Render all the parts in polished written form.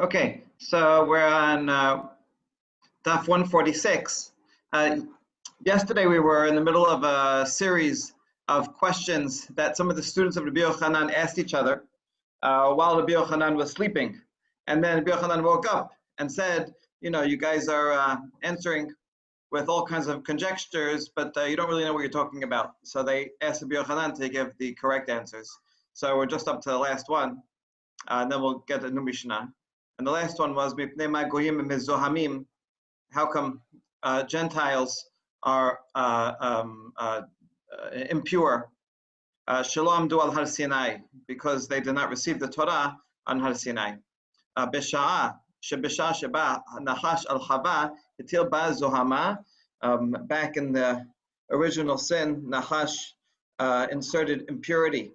Okay, so we're on DAF 146. Yesterday we were in the middle of a series of questions that some of the students of Rabbi Yochanan asked each other while Rabbi Yochanan was sleeping. And then Rabbi Yochanan woke up and said, you guys are answering with all kinds of conjectures, but you don't really know what you're talking about. So they asked Rabbi Yochanan to give the correct answers. So we're just up to the last one, and then we'll get a new Mishnah. And the last one was, how come Gentiles are impure? Shalom du al Har Sinai, because they did not receive the Torah on Har Sinai. Besha'a shebesha sheba nachash al Chava hitil ba zohama. Back in the original sin, Nachash inserted impurity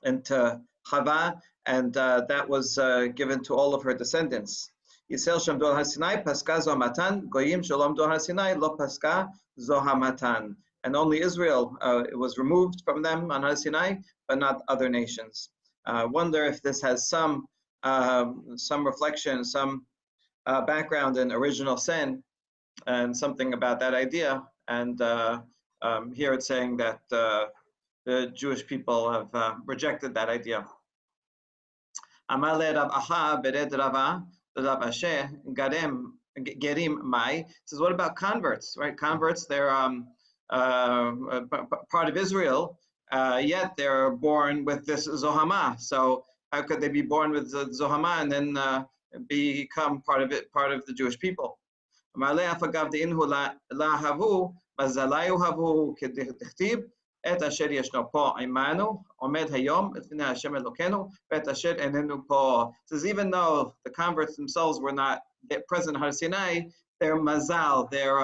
into Chava, and that was given to all of her descendants. Yisrael shamdu al Har-Sinai, paska zohamatan, goyim shalom du al Har-Sinai, lo paska zohamatan. And only Israel it was removed from them on Har-Sinai, but not other nations. I wonder if this has some reflection, some background in original sin, and something about that idea. And here it's saying that the Jewish people have rejected that idea. Amale Rav Aha bered Rava Rav Asher Gerim Mai says, what about converts? Right, converts, they're part of Israel, yet they're born with this Zohama. So how could they be born with the Zohama and then become part of the Jewish people? מעלה אף אגב דאינהו להבו, מזליו הבו כדכתיב, את אשר ישנו פה עמנו, עומד היום לפני השם אלוקינו, ואת אשר איננו פה. Says even though the converts themselves were not present at Har Sinai, their mazal, their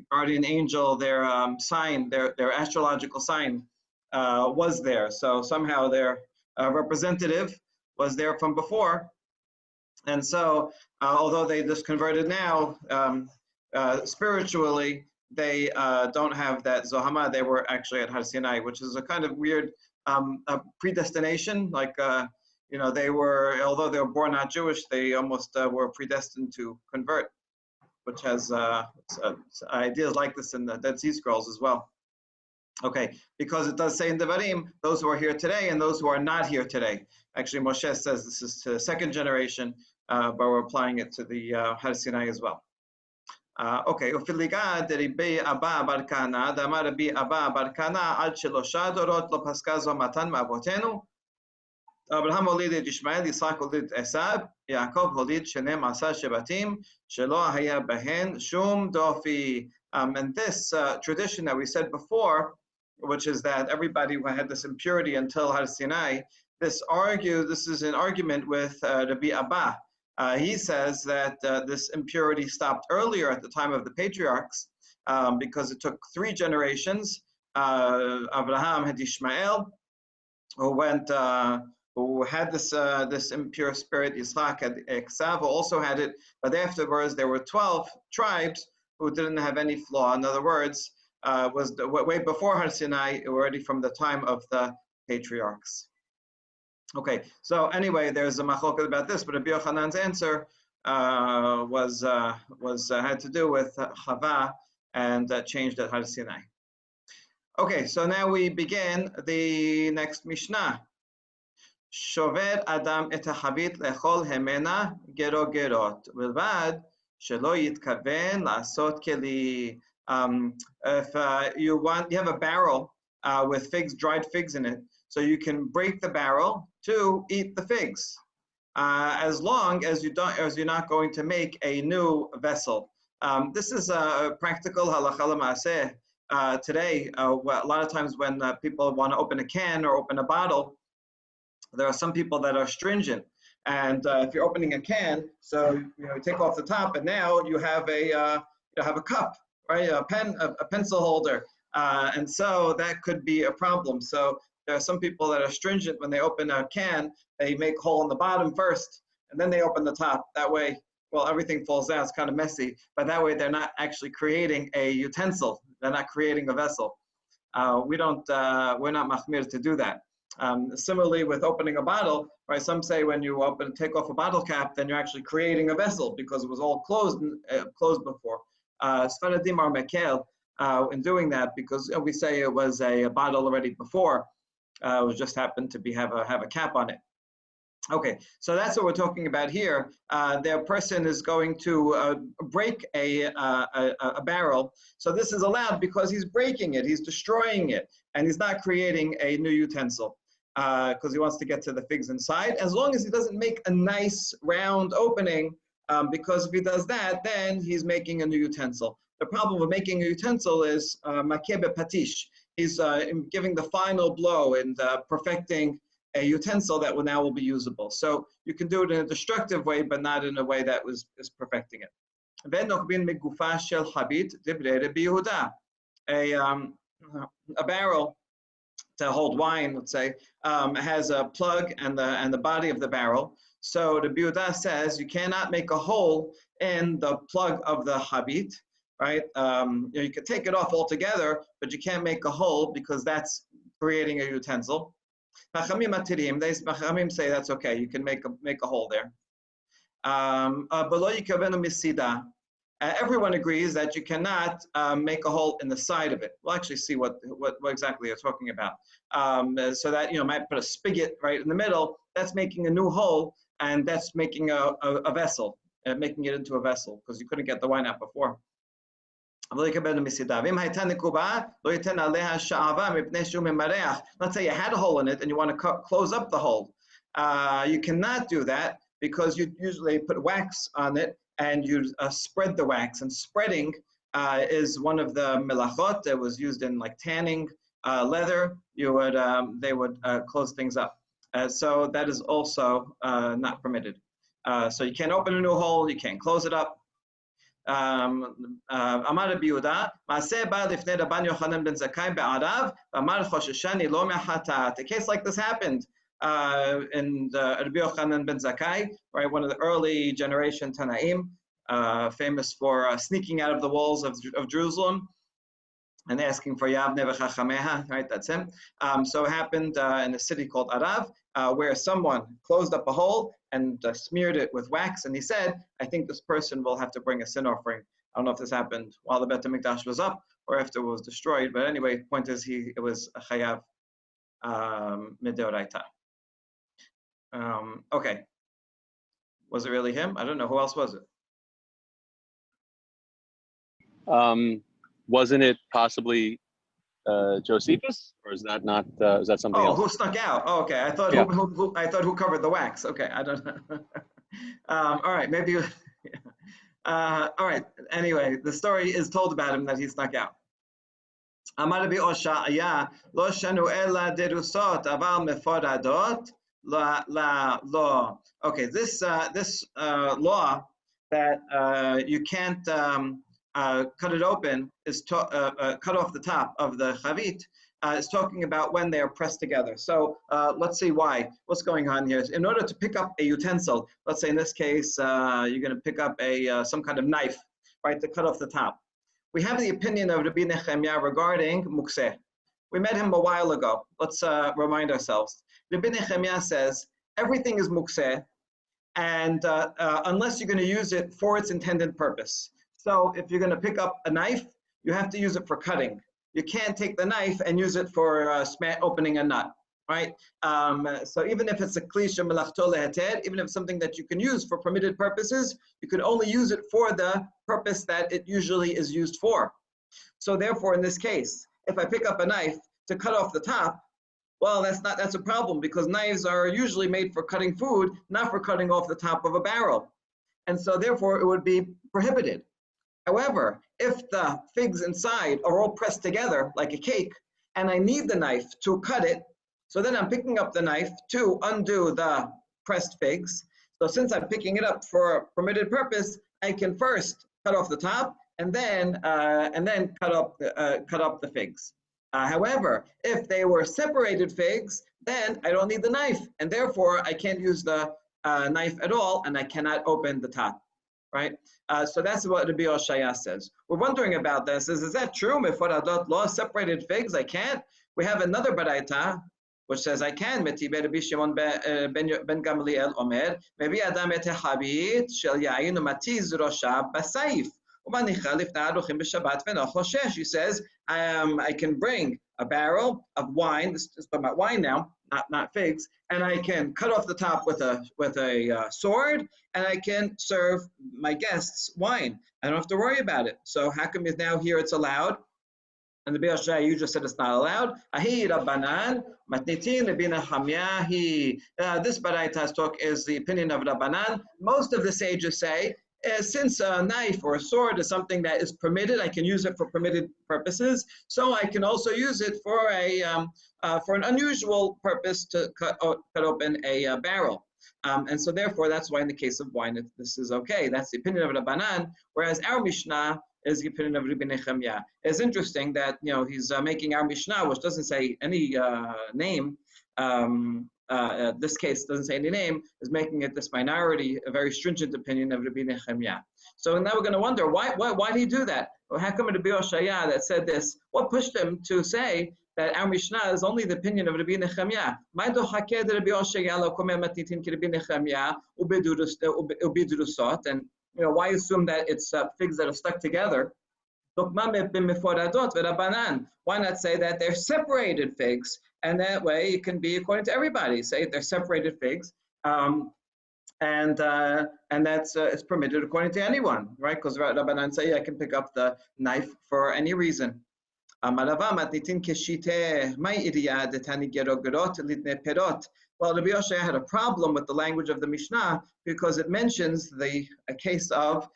guardian angel, their sign, their astrological sign was there. So somehow their representative was there from before. And so, although they just converted now, spiritually, they don't have that Zohama. They were actually at Har Sinai, which is a kind of weird predestination. Like, they were, although they were born not Jewish, they almost were predestined to convert, which has ideas like this in the Dead Sea Scrolls as well. Okay, because it does say in Devarim, those who are here today and those who are not here today. Actually, Moshe says this is to the second generation, but we're applying it to the Har Sinai as well. Okay, ופליגה דרבי אבא בר כהנא, דאמר רבי אבא בר כהנא, עד שלושה דורות לא פסקה זו מתן מאבותינו. אברהם הוליד את ישמעאל, יצחק הוליד את עשיו, יעקב הוליד 12 שבטים, שלא היה בהן שום דופי. And this tradition that we said before, which is that everybody had this impurity until Har Sinai, this is an argument with Rabbi Abba. He says that this impurity stopped earlier at the time of the patriarchs because it took 3 generations. Abraham had Ishmael, who had this impure spirit. Yitzhak had Esav, who also had it, but afterwards there were 12 tribes who didn't have any flaw. In other words, was way before Har Sinai, already from the time of the patriarchs. Okay, so anyway, there's a machloket about this, but Rabbi Yochanan's answer had to do with Chava and changed at Har Sinai. Okay, so now we begin the next Mishnah. Shover Adam et hachavit lechol hemena gero gerot bilvad shelo yitkaven lasot keli. If you have a barrel with dried figs in it, so you can break the barrel to eat the figs, as long as you're not going to make a new vessel. This is a practical halacha l'maaseh today. A lot of times when people want to open a can or open a bottle, there are some people that are stringent. And if you're opening a can, so you take off the top, and now you have a cup, right? A pencil holder, and so that could be a problem. So there are some people that are stringent when they open a can. They make a hole in the bottom first, and then they open the top. That way, well, everything falls out. It's kind of messy, but that way they're not actually creating a utensil. They're not creating a vessel. We're not machmir to do that. Similarly, with opening a bottle, right? Some say when you take off a bottle cap, then you're actually creating a vessel because it was all closed before. Sfaradim are mekel in doing that because we say it was a bottle already before. It just happened to have a cap on it. Okay, so that's what we're talking about here. The person is going to break a barrel. So this is allowed because he's breaking it, he's destroying it, and he's not creating a new utensil because he wants to get to the figs inside. As long as he doesn't make a nice round opening, because if he does that, then he's making a new utensil. The problem with making a utensil is makebe patish. He's giving the final blow and perfecting a utensil that will be usable. So you can do it in a destructive way, but not in a way that is perfecting it. A barrel to hold wine, let's say, has a plug and the body of the barrel. So the Biuda says you cannot make a hole in the plug of the habit, right? You can take it off altogether, but you can't make a hole because that's creating a utensil. Chachamim say that's okay. You can make a hole there. Everyone agrees that you cannot make a hole in the side of it. We'll actually see what exactly you're talking about. So that might put a spigot right in the middle. That's making a new hole, and that's making a vessel, making it into a vessel because you couldn't get the wine out before. Let's say you had a hole in it and you want to close up the hole. You cannot do that because you usually put wax on it and you spread the wax. And spreading is one of the melachot that was used in like tanning leather. They would close things up. So that is also not permitted. So you can't open a new hole, you can't close it up. אמר רבי יהודה, מעשה בא לפני רבן יוחנן בן זכאי בערב, ואמר חוששני לא מהחטאת. A case like this happened in Rabbi Yochanan ben Zakkai, right, one of the early generation Tanaim, famous for sneaking out of the walls of Jerusalem and asking for Yavne v'chachameha, right, that's him. So it happened in a city called Arav, where someone closed up a hole and smeared it with wax, and he said, I think this person will have to bring a sin offering. I don't know if this happened while the Beit HaMikdash was up or after it was destroyed, but anyway, the point is it was a chayav midoraita. Okay. Was it really him? I don't know. Who else was it? Wasn't it possibly Josephus, or is that not? Is that something else? Oh, who snuck out? Oh, okay. I thought I thought who covered the wax. Okay, I don't know. All right, maybe. All right. Anyway, the story is told about him that he snuck out. Amar Rabbi Oshaya, lo shanu ela derusot aval meforadot la law. Okay, this law that you can't cut it open is cut off the top of the chavit. Is talking about when they are pressed together. So let's see why. What's going on here? In order to pick up a utensil, let's say in this case, you're going to pick up some kind of knife, right, to cut off the top. We have the opinion of Rabbi Nechemia regarding mukseh. We met him a while ago. Let's remind ourselves. Rabbi Nechemia says everything is mukseh, and unless you're going to use it for its intended purpose. So if you're going to pick up a knife, you have to use it for cutting. You can't take the knife and use it for opening a nut, right? So even if it's a klisha melachto leheter, even if it's something that you can use for permitted purposes, you can only use it for the purpose that it usually is used for. So therefore, in this case, if I pick up a knife to cut off the top, well, that's a problem because knives are usually made for cutting food, not for cutting off the top of a barrel. And so therefore, it would be prohibited. However, if the figs inside are all pressed together like a cake, and I need the knife to cut it, so then I'm picking up the knife to undo the pressed figs. So since I'm picking it up for a permitted purpose, I can first cut off the top and then cut up the figs. However, if they were separated figs, then I don't need the knife, and therefore I can't use the knife at all, and I cannot open the top. Right? So that's what Rabbi Oshaya says. We're wondering about this. Is that true? Meforadot law, separated figs, I can't. We have another baraita which says I can. Maybe Adam et habit shel yain umatiz rosha basayif. He says, I can bring a barrel of wine. This is talking about wine now, not figs, and I can cut off the top with a sword, and I can serve my guests wine. I don't have to worry about it. So how come now here it's allowed? And the Be'er Shai, you just said it's not allowed. Ahi Rabbanan, matnitin lebina hamyahi. This Baraita's talk is the opinion of Rabbanan. Most of the sages say, since a knife or a sword is something that is permitted, I can use it for permitted purposes. So I can also use it for for an unusual purpose to cut open a barrel. And so therefore, that's why in the case of wine, this is okay. That's the opinion of Rabbanan. Whereas our Mishnah is the opinion of Rabbi Nechemia. It's interesting that he's making our Mishnah, which doesn't say any name. This case doesn't say any name, is making it this minority, a very stringent opinion of Rabbi Nechemia. So now we're going to wonder why did he do that? Well, how come Rabbi Oshaya that said this? What pushed him to say that our Mishnah is only the opinion of Rabbi Nechemia? And why assume that it's figs that are stuck together? Why not say that they're separated figs, and that way it can be according to everybody. Say they're separated figs, and that's it's permitted according to anyone, right? Because Rabbanan say I can pick up the knife for any reason. Well, Rabbi Yoshua had a problem with the language of the Mishnah because it mentions a case of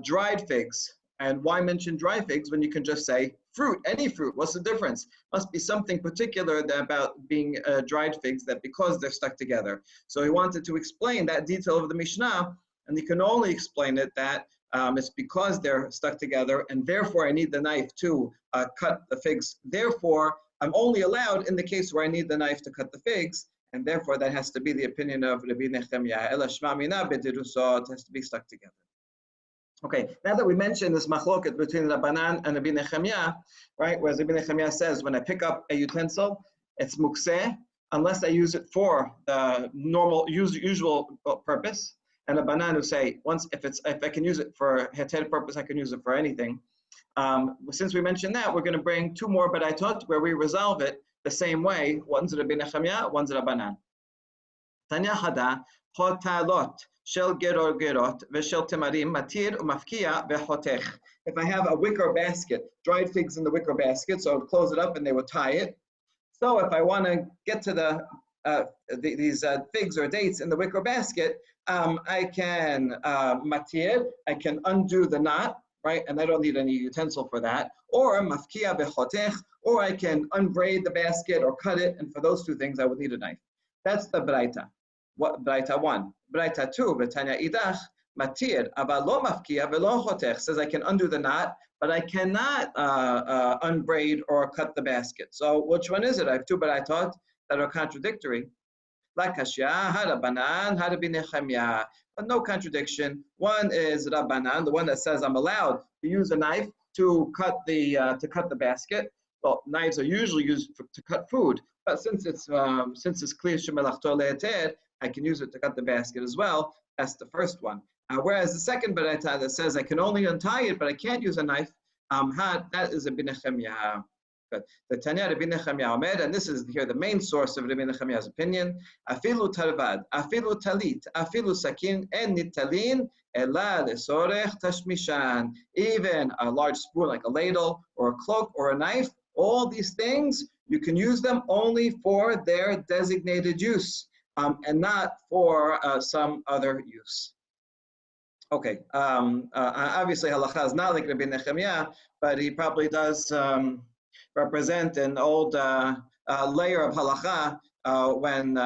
dried figs. And why mention dry figs when you can just say fruit, any fruit? What's the difference? Must be something particular about being dried figs that because they're stuck together. So he wanted to explain that detail of the Mishnah, and he can only explain it that it's because they're stuck together, and therefore I need the knife to cut the figs. Therefore, I'm only allowed in the case where I need the knife to cut the figs, and therefore that has to be the opinion of Rabbi Nechemia. Ela shma mina b'dirusot, it has to be stuck together. Okay, now that we mentioned this machloket between Rabbanan and Rabbi Nechemia, right? Whereas Rabbi Nechemia says when I pick up a utensil, it's mukseh unless I use it for the usual purpose. And Rabbanan who say if I can use it for heter purpose, I can use it for anything. Since we mentioned that, we're going to bring two more baraitot where we resolve it the same way. One's Rabbi Nechemia, one's Rabbanan. Tanya hada hotalot. Shel geror gerot v'shel temarim matir umafkia v'hotech. If I have a wicker basket, dried figs in the wicker basket, so I would close it up and they would tie it. So if I want to get to these figs or dates in the wicker basket, I can matir, I can undo the knot, right? And I don't need any utensil for that. Or mafkia v'hotech, or I can unbraid the basket or cut it, and for those two things I would need a knife. That's the braita. What Braita 1. Braita 2, B'tanya idach, matir, aval lo mafkia velo hotech, says I can undo the knot, but I cannot unbraid or cut the basket. So which one is it? I have two Braitot that are contradictory. La kashya, ha Rabbanan, ha Rabbi Nechemia. But no contradiction. One is Rabbanan, the one that says I'm allowed to use a knife to cut the basket. Well, knives are usually used to cut food, but since it's clear shemelachto leheter, I can use it to cut the basket as well. That's the first one. Whereas the second baraita that says I can only untie it, but I can't use a knife, that is Rabbi Nechemia. The Tanya Rabbi Nechemia Omer, and this is here the main source of Rabbi Nechemia's opinion. Afilu tarvad, afilu talit, afilu sakin, en nitalin, ela lesorech tashmishan. Even a large spoon like a ladle or a cloak or a knife, all these things, you can use them only for their designated use. And not for some other use. Okay, obviously halacha is not like Rabbi Nechemia, but he probably does represent an old layer of halacha when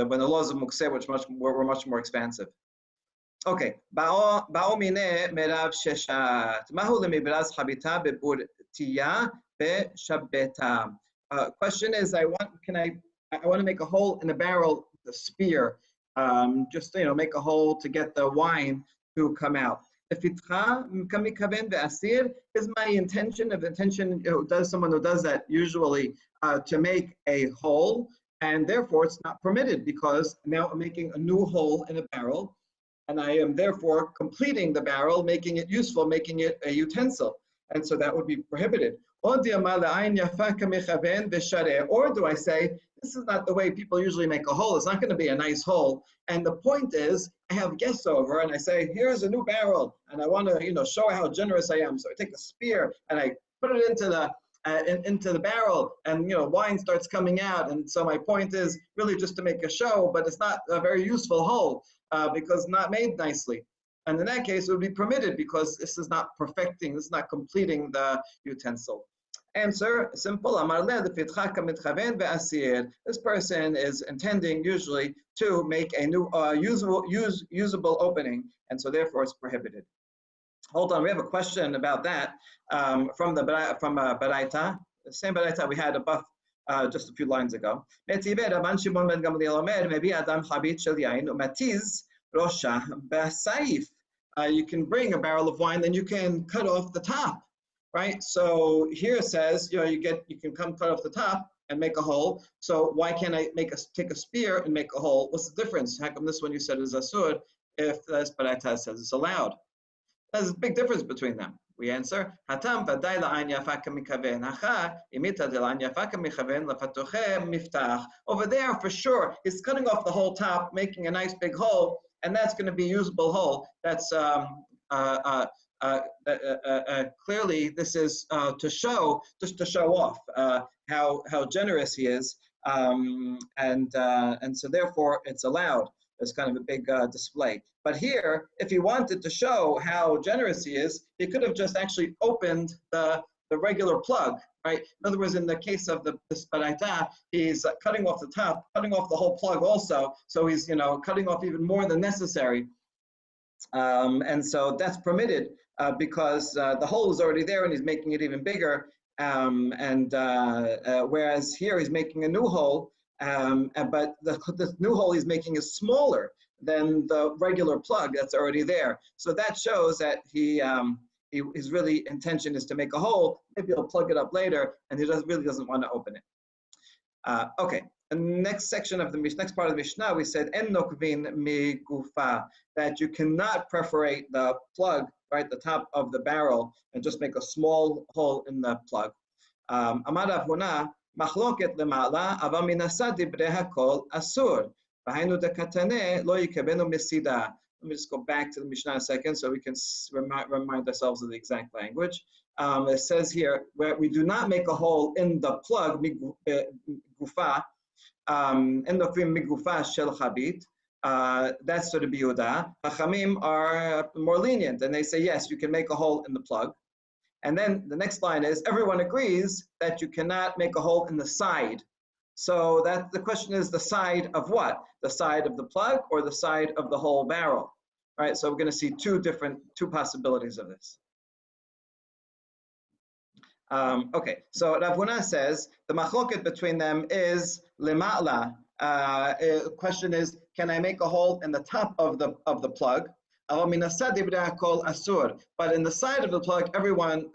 when the laws of mukseh were much more expansive. Okay, ba'o mine merav sheshat mahu lemibraz habita beburtiya beshabbeta. Question is, I want to make a hole in a barrel with a spear, just make a hole to get the wine to come out. Is my intention of intention, does someone who does that usually to make a hole, and therefore it's not permitted because now I'm making a new hole in a barrel, and I am therefore completing the barrel, making it useful, making it a utensil, and so that would be prohibited. Or do I say, this is not the way people usually make a hole. It's not going to be a nice hole. And the point is, I have guests over and I say, here's a new barrel. And I want to, show how generous I am. So I take a spear and I put it into the barrel, and wine starts coming out. And so my point is really just to make a show, but it's not a very useful hole because not made nicely. And in that case, it would be permitted because this is not perfecting, this is not completing the utensil. Answer, simple. This person is intending usually to make a new usable opening, and so therefore it's prohibited. Hold on, we have a question about that from Baraita, the same Baraita we had above just a few lines ago. You can bring a barrel of wine, then you can cut off the top, right? So here it says, you can come cut off the top and make a hole. So why can't I take a spear and make a hole? What's the difference? How come this one you said is asur if this Baraita says it's allowed? There's a big difference between them. We answer, Hatam vaday la'an yafa kamikaven. Hacha imita dela'an yafa kamikaven lafatoche miftach. Over there, for sure, he's cutting off the whole top, making a nice big hole, and that's going to be a usable hole. That's clearly this is to show off how generous he is, and so therefore it's allowed. It's kind of a big display. But here, if he wanted to show how generous he is, he could have just actually opened the regular plug, right? In other words, in the case of this Baraita, he's cutting off the top, cutting off the whole plug also. So he's cutting off even more than necessary. And so that's permitted because the hole is already there and he's making it even bigger. Whereas here he's making a new hole, but the new hole he's making is smaller than the regular plug that's already there. So that shows that his really intention is to make a hole. Maybe he'll plug it up later, and he really doesn't want to open it. Okay. The next section of the next part of the Mishnah, we said en nokvin migufa, that you cannot perforate the plug, right, the top of the barrel, and just make a small hole in the plug. Amar Rav Huna, machloket lema'ala, aval min asad dibrei hakol asur. V'hainu dekatane lo yikabenu misida. Let me just go back to the Mishnah a second so we can remind ourselves of the exact language. It says here, where we do not make a hole in the plug, migufa, endokrim migufa shel chabit. That's to the Biyuda. Chachamim are more lenient, and they say, yes, you can make a hole in the plug. And then the next line is, everyone agrees that you cannot make a hole in the side. So that the question is, the side of what? The side of the plug or the side of the whole barrel? Right, so we're going to see two possibilities of this. Okay, so Rav Huna says the machloket between them is lema'la. The question is, can I make a hole in the top of the plug? But in the side of the plug, everyone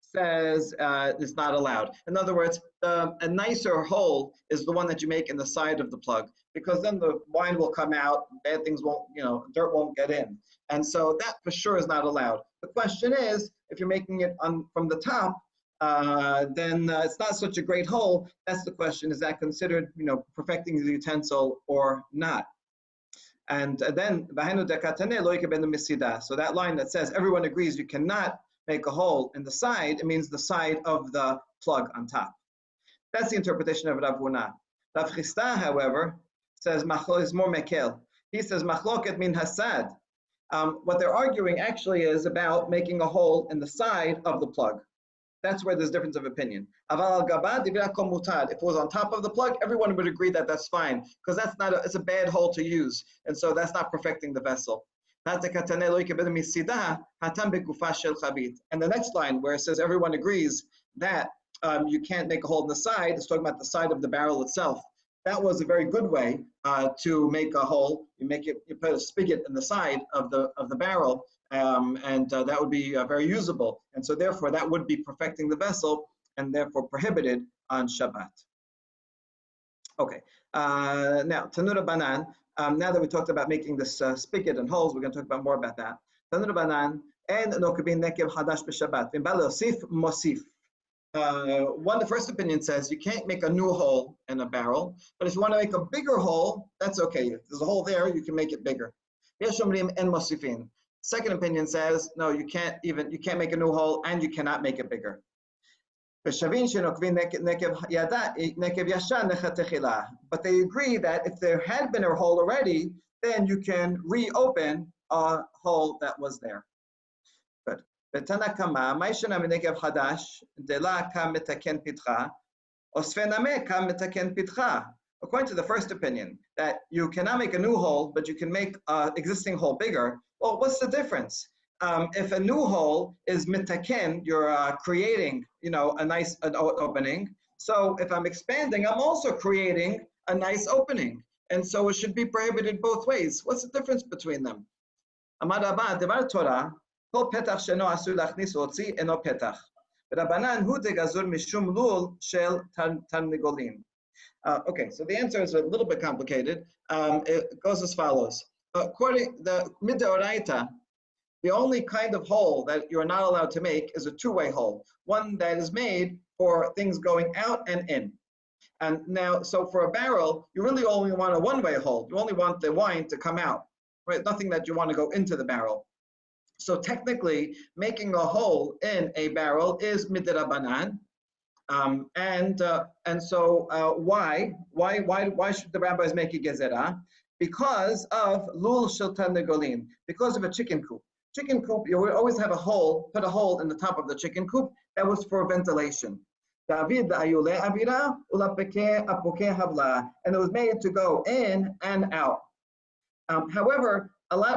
says it's not allowed. In other words, a nicer hole is the one that you make in the side of the plug, because then the wine will come out, bad things won't, dirt won't get in. And so that for sure is not allowed. The question is, if you're making it from the top, then it's not such a great hole. That's the question. Is that considered, perfecting the utensil or not? And then, so that line that says everyone agrees you cannot make a hole in the side, it means the side of the plug on top. That's the interpretation of Rav Huna. Rav Chisda, however, says is more mekel. He says machloket min hasad. What they're arguing actually is about making a hole in the side of the plug. That's where there's difference of opinion. If it was on top of the plug, everyone would agree that that's fine, because it's a bad hole to use, and so that's not perfecting the vessel. And the next line where it says everyone agrees that you can't make a hole in the side, it's talking about the side of the barrel itself. That was a very good way to make a hole. You put a spigot in the side of the barrel, and that would be very usable. And so therefore that would be perfecting the vessel and therefore prohibited on Shabbat. Okay, now Tanura Banan, now that we talked about making this spigot and holes, we're going to talk about more about that. Tanura Banan, and Nokabin Nekev Hadash B'Shabbat, Osif Mosif. The first opinion says you can't make a new hole in a barrel, but if you want to make a bigger hole, that's okay. If there's a hole there, you can make it bigger. Second opinion says no, you can't make a new hole and you cannot make it bigger. But they agree that if there had been a hole already, then you can reopen a hole that was there. Good. According to the first opinion, that you cannot make a new hole, but you can make an existing hole bigger. Well, what's the difference? If a new hole is mitaken, you're creating, a nice opening. So if I'm expanding, I'm also creating a nice opening. And so it should be prohibited both ways. What's the difference between them? Amar Rabba, Devar Torah, kol petach sheno asur lachnis otzi eno petach. Rabbanan hu degazur mishum lul shel tarnigolin. Okay, so the answer is a little bit complicated. It goes as follows. According to the midoraita, the only kind of hole that you're not allowed to make is a two-way hole, one that is made for things going out and in. And now, so for a barrel, you really only want a one-way hole. You only want the wine to come out, right? Nothing that you want to go into the barrel. So technically, making a hole in a barrel is midrabanan. And so why should the rabbis make a gezerah? Because of lul shel tarnegolin, because of a chicken coop. Chicken coop, you would always have a hole, put a hole in the top of the chicken coop. That was for ventilation. And it was made to go in and out. However,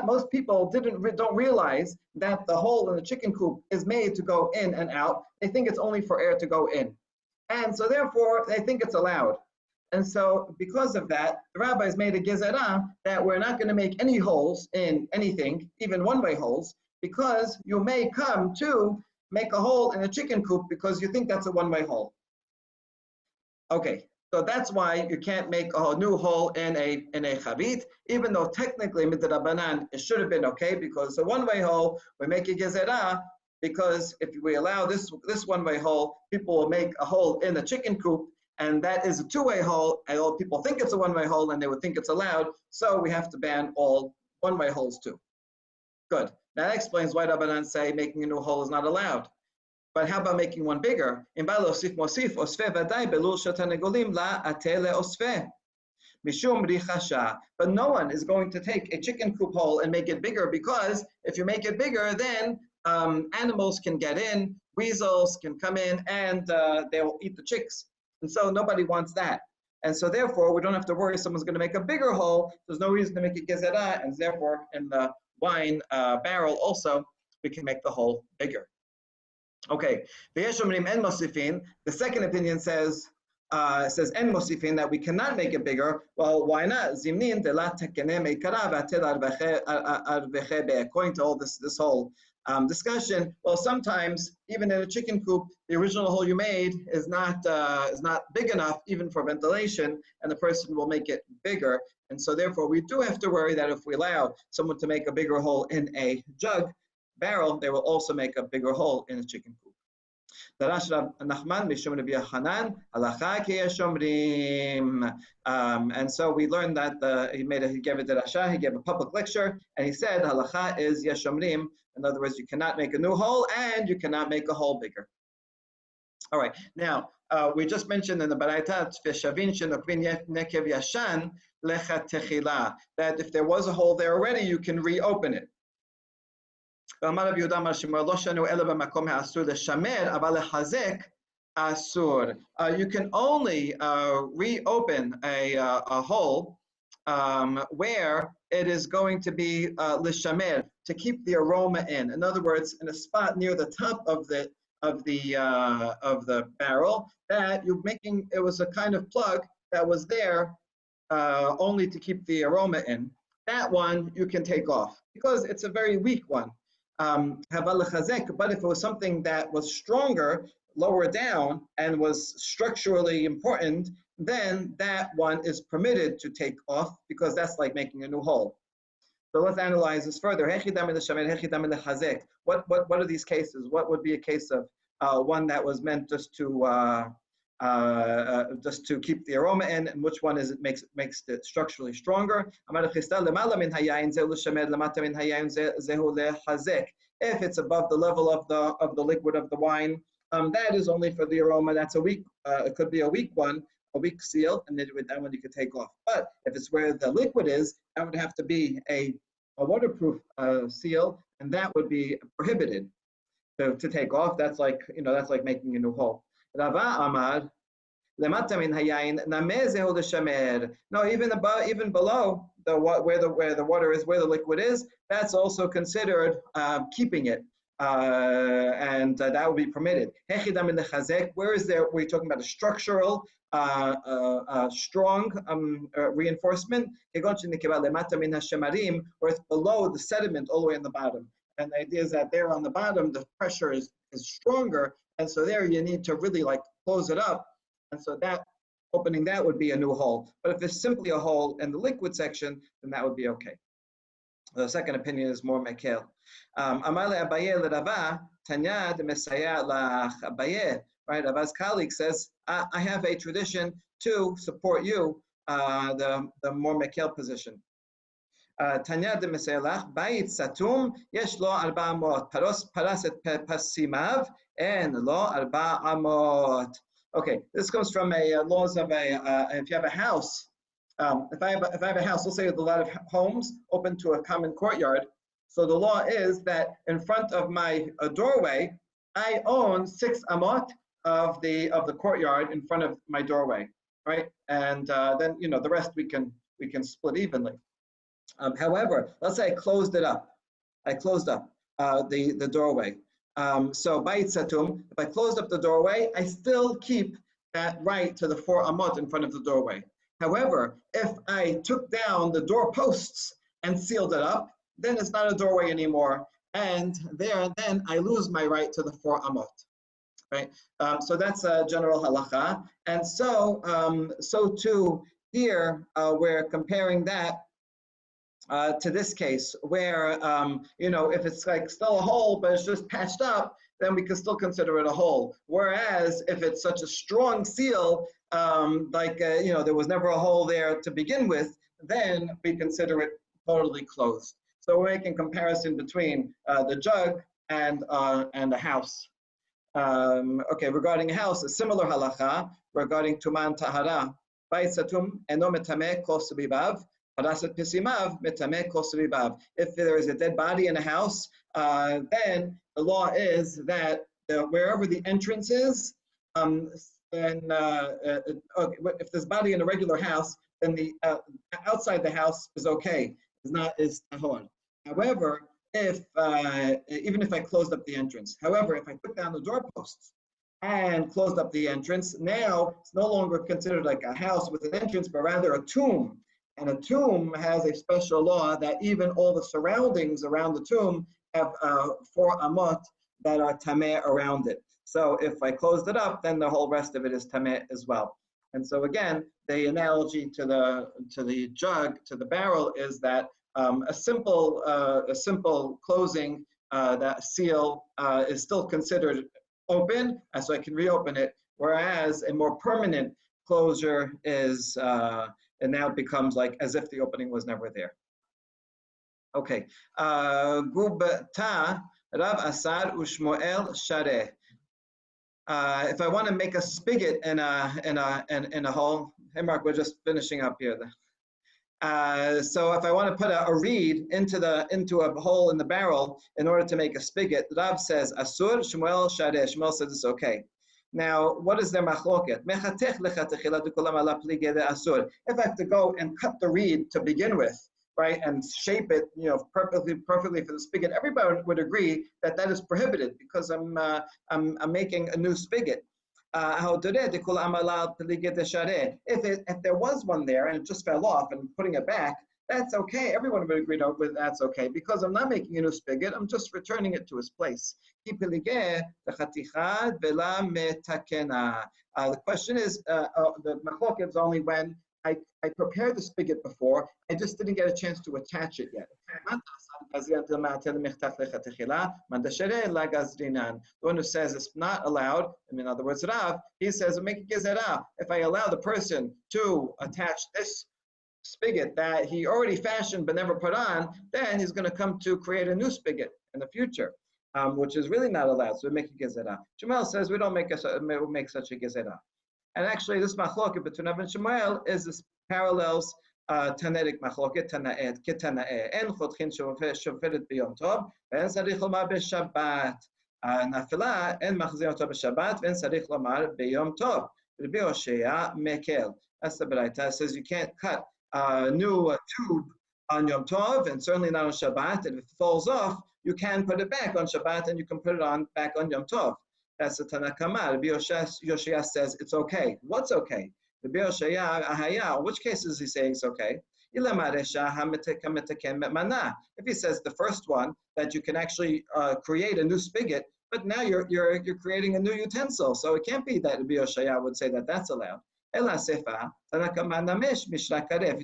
most people don't realize that the hole in the chicken coop is made to go in and out. They think it's only for air to go in. And so therefore, they think it's allowed. And so because of that, the rabbis made a gezerah that we're not going to make any holes in anything, even one-way holes, because you may come to make a hole in a chicken coop because you think that's a one-way hole. Okay, so that's why you can't make a new hole in a chavit, even though technically midrabanan it should have been okay because it's a one-way hole. We make a gezerah because if we allow this one-way hole, people will make a hole in the chicken coop, and that is a two-way hole, and all people think it's a one-way hole, and they would think it's allowed, so we have to ban all one-way holes too. Good. Now that explains why Rabbanan say making a new hole is not allowed. But how about making one bigger? But no one is going to take a chicken coop hole and make it bigger, because if you make it bigger, then animals can get in, weasels can come in, and they will eat the chicks. And so nobody wants that. And so therefore, we don't have to worry someone's going to make a bigger hole. There's no reason to make a gezerah, and therefore in the wine barrel also, we can make the hole bigger. Okay, the second opinion says en mosifin, that we cannot make it bigger. Well, why not? According to all this whole discussion, well, sometimes even in a chicken coop, the original hole you made is not big enough even for ventilation, and the person will make it bigger. And so therefore, we do have to worry that if we allow someone to make a bigger hole in a barrel, they will also make a bigger hole in a chicken coop. And so we learned that he gave a derasha, he gave a public lecture, and he said halacha is yeshomrim. In other words, you cannot make a new hole and you cannot make a hole bigger. All right, now we just mentioned in the Baraita that if there was a hole there already, you can reopen it. You can only reopen a hole where it is going to be lishamer, to keep the aroma in. In other words, in a spot near the top of the barrel that you're making. It was a kind of plug that was there only to keep the aroma in. That one you can take off because it's a very weak one. But if it was something that was stronger, lower down, and was structurally important, then that one is permitted to take off because that's like making a new hole. So let's analyze this further. What are these cases? What would be a case of one that was meant just to keep the aroma in, and which one is it makes it structurally stronger? If it's above the level of the liquid of the wine, that is only for the aroma. That's a weak. It could be a weak one, a weak seal, and then that one you could take off. But if it's where the liquid is, that would have to be a waterproof seal, and that would be prohibited to take off. That's like making a new hole. Rava Amar, lemata min hayayin namezehu l'shamer. No, even below where the water is, where the liquid is, that's also considered keeping it, and that would be permitted. Hechidam in the chazek. Where is there? We're talking about a structural, strong reinforcement. Where it's below the sediment, all the way in the bottom. And the idea is that there on the bottom, the pressure is stronger, and so there you need to really like close it up, and so that opening that would be a new hole. But if it's simply a hole in the liquid section, then that would be okay. The second opinion is more mekel. Amale Abaye l'Rava Tanya de Mesaya l'Abaye. Right, Rava's colleague says, I have a tradition to support you, the more mekel position. Tanya de Meselach, Bayit Satum, Yesh lo 400, Paras et Pasimav, and lo 400. Okay, this comes from a laws of if you have a house, if I have a house, let's say with a lot of homes open to a common courtyard. So the law is that in front of my doorway, I own 6 amot of the courtyard in front of my doorway, right? And then the rest we can split evenly. However, let's say I closed it up. I closed up the doorway. So Bayit Satum, if I closed up the doorway, I still keep that right to the 4 amot in front of the doorway. However, if I took down the doorposts and sealed it up, then it's not a doorway anymore, and then I lose my right to the 4 amot. Right. So that's a general halacha, and so too here we're comparing that to this case where if it's like still a hole but it's just patched up, then we can still consider it a hole. Whereas if it's such a strong seal, there was never a hole there to begin with, then we consider it totally closed. So we're making comparison between the jug and a house. Okay, regarding a house, a similar halacha regarding tuman tahara. Bayit satum eno metameh kol sbibav. If there is a dead body in a house, then the law is that wherever the entrance is, if there's body in a regular house, then the outside the house is okay. Is tahor. However, even if I closed up the entrance, however, if I took down the doorposts and closed up the entrance, now it's no longer considered like a house with an entrance, but rather a tomb. And a tomb has a special law that even all the surroundings around the tomb have 4 amot that are tameh around it. So if I closed it up, then the whole rest of it is tameh as well. And so again, the analogy to the jug, to the barrel, is that a simple closing, that seal is still considered open, and so I can reopen it. Whereas a more permanent closure is, and now it becomes like as if the opening was never there. Okay. Gubta Rav Asad Ushmoel Shareh. If I want to make a spigot in a hole, hey Mark, we're just finishing up here. So if I want to put a reed into a hole in the barrel in order to make a spigot, Rav says Asur, Shmuel Shareh. Shmuel says it's okay. Now, what is their machloket? If I have to go and cut the reed to begin with, right, and shape it, perfectly for the spigot, everybody would agree that is prohibited because I'm making a new spigot. If there was one there and it just fell off and putting it back, that's okay. Everyone would agree with that's okay because I'm not making a new spigot. I'm just returning it to its place. The question is, the machlok is only when I prepared the spigot before. I just didn't get a chance to attach it yet. The one who says it's not allowed, in other words, Rav, he says, if I allow the person to attach this spigot that he already fashioned but never put on, then he's going to come to create a new spigot in the future, which is really not allowed. So we make a gezerah. Shmuel says we don't make such a gezerah. And actually, this machloket between Rav and Shmuel is this parallels Tanaitic machloket Tana'et Ketana'eh En Chotchin Shoferet B'Yom Tov Ve'en Sarich Lomar B'Shabbat Nafila En Machzir Oto B'Shabbat Ve'en Sarich Lomar B'Yom Tov Rabbi Hoshea Mekel. That's the Baraita. It says you can't cut a new tube on Yom Tov and certainly not on Shabbat. And if it falls off, you can put it back on Shabbat and you can put it on back on Yom Tov. That's the Tanakama. Rabbi Yoshia says it's okay. What's okay? Rabbi Yoshia, Ahaya, which case is he saying it's okay? If he says the first one, that you can actually create a new spigot, but now you're creating a new utensil, so it can't be that Rabbi Yoshia would say that that's allowed. If you're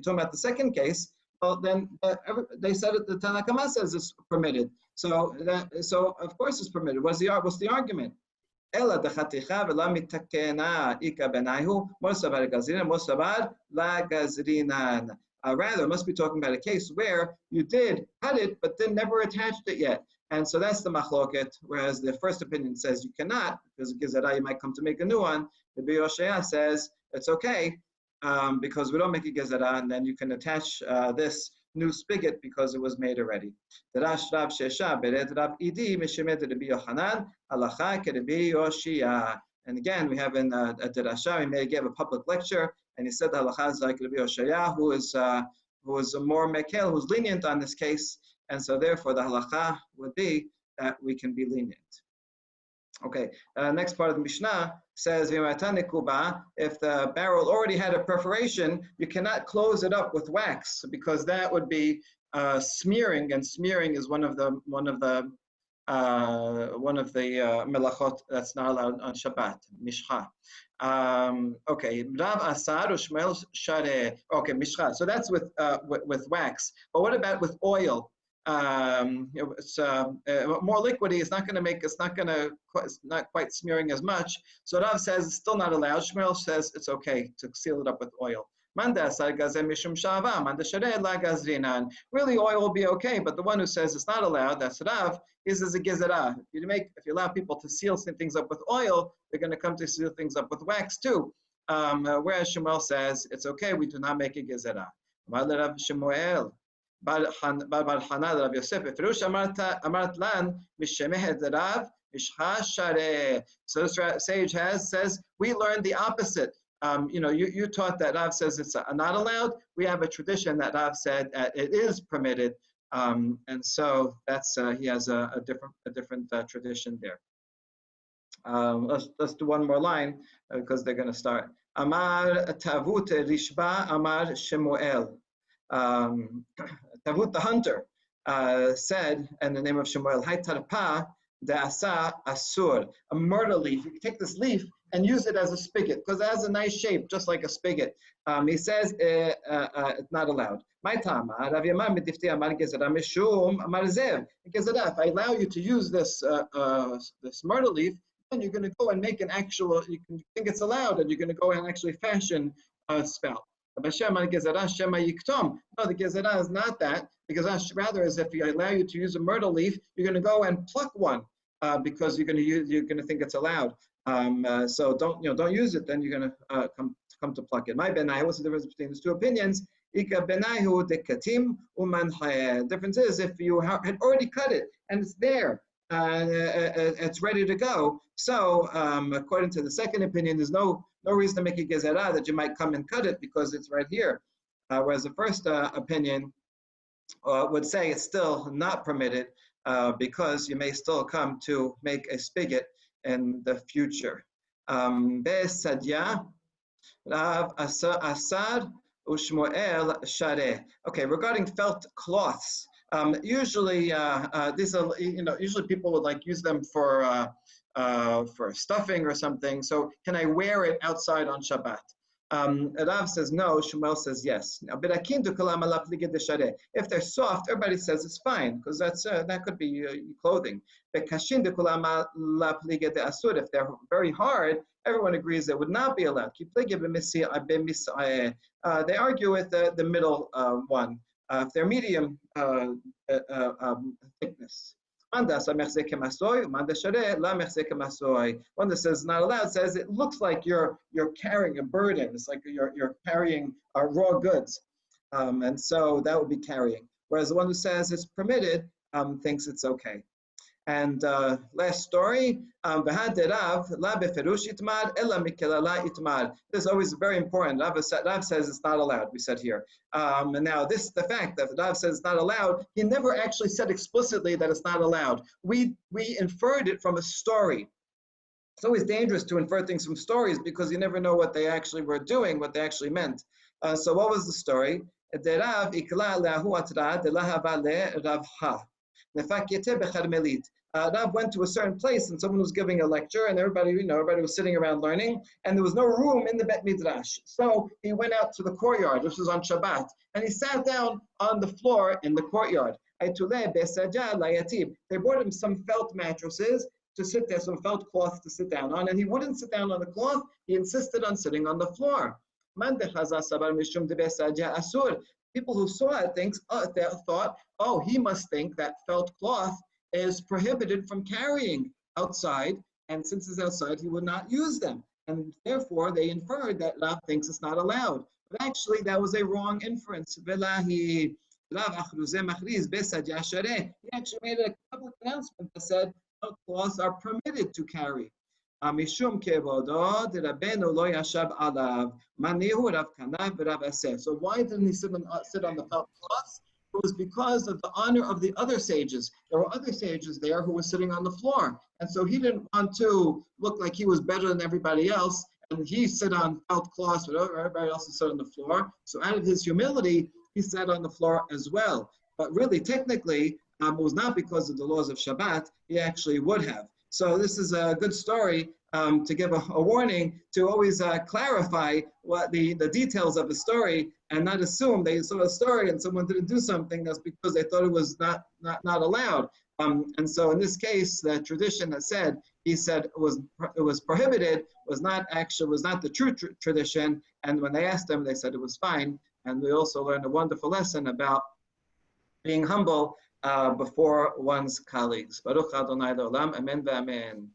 talking about the second case, well, then they said it, the Tanakama says it's permitted. So of course it's permitted. What's the argument? Rather, it must be talking about a case where you did cut it, but then never attached it yet. And so that's the machloket, whereas the first opinion says you cannot, because it gives that you might come to make a new one. The Yoshia says it's okay, because we don't make a gezerah, and then you can attach this new spigot because it was made already. And again, we have in a derasha, he may give a public lecture, and he said the halacha is like Rabbi Yoshaya, who is more mekel, who's lenient on this case, and so therefore the halacha would be that we can be lenient. Okay, next part of the Mishnah says, if the barrel already had a perforation, you cannot close it up with wax because that would be smearing, and smearing is one of the melachot that's not allowed on Shabbat, mishcha. Okay, Rav Asar or Shmuel Share. Okay, mishcha. So that's with wax. But what about with oil? It's more liquidy. It's not going to make. It's not quite smearing as much. So Rav says it's still not allowed. Shmuel says it's okay to seal it up with oil. Really, oil will be okay, but the one who says it's not allowed, that's Rav, is a gezerah. If you allow people to seal things up with oil, they're going to come to seal things up with wax too. Whereas Shmuel says it's okay, we do not make a gezerah. Shmuel. Bar Hana Rav Yosef, Firush Amart Lan Mishemehed Rav Mishcha Share. So this sage says we learned the opposite. You taught that Rav says it's not allowed. We have a tradition that Rav said it is permitted, and so that's he has a different tradition there. Let's do one more line because they're going to start. Amar Tavut Rishba Amar Shemuel. Tavut the hunter said in the name of Shemuel, Hai tarpa de'asa asur, a myrtle leaf. You can take this leaf and use it as a spigot because it has a nice shape, just like a spigot. He says it's not allowed. My tama, Rav Yamam mitifti amar gezerah mishum amar zev. Gezerah, if I allow you to use this myrtle leaf, then you're going to go and make an actual. You can think it's allowed, and you're going to go and actually fashion a spout. No, the gezerah is not that. The gezerah rather is if I allow you to use a myrtle leaf, you're going to go and pluck one because you're going to think it's allowed. So don't use it. Then you're going to come to pluck it. My benai. What's the difference between these two opinions? Ika benaihu dekatim uman hayeh. Difference is if you had already cut it and it's there. It's ready to go. So, according to the second opinion, there's no reason to make a gezerah that you might come and cut it because it's right here. Whereas the first opinion would say it's still not permitted because you may still come to make a spigot in the future. Be'sadya, Rav Asad Ushmoel Shareh. Okay, regarding felt cloths, usually these are, usually people would like use them for stuffing or something. So can I wear it outside on Shabbat? Rav says no, Shmuel says yes. Now, if they're soft, everybody says it's fine because that could be clothing. If they're very hard, everyone agrees they would not be allowed. They argue with the middle one. If they're medium thickness. One that says not allowed says it looks like you're carrying a burden. It's like you're carrying raw goods, and so that would be carrying. Whereas the one who says it's permitted thinks it's okay. And last story, this is always very important. Rav says it's not allowed, we said here. And now the fact that Rav says it's not allowed, he never actually said explicitly that it's not allowed. We inferred it from a story. It's always dangerous to infer things from stories because you never know what they actually were doing, what they actually meant. So what was the story? Rav went to a certain place and someone was giving a lecture and everybody was sitting around learning and there was no room in the Bet Midrash. So he went out to the courtyard, which was on Shabbat, and he sat down on the floor in the courtyard. They brought him some felt mattresses to sit there, some felt cloth to sit down on, and he wouldn't sit down on the cloth, he insisted on sitting on the floor. People who saw it thought, oh, he must think that felt cloth is prohibited from carrying outside, and since it's outside, he would not use them. And therefore, they inferred that Rav thinks it's not allowed. But actually, that was a wrong inference. He actually made a public announcement that said felt cloths are permitted to carry. So why didn't he sit on the felt cloths? It was because of the honor of the other sages. There were other sages there who were sitting on the floor. And so he didn't want to look like he was better than everybody else. And he sat on felt cloths, but everybody else sat on the floor. So out of his humility, he sat on the floor as well. But really, technically, it was not because of the laws of Shabbat. He actually would have. So this is a good story to give a warning to always clarify what the details of the story and not assume they saw a story and someone didn't do something that's because they thought it was not allowed. And so in this case, the tradition that said he said it was prohibited was not the true tradition. And when they asked him, they said it was fine. And we also learned a wonderful lesson about being humble before one's colleagues. Baruch Adonai Le'olam, Amen v'Amen.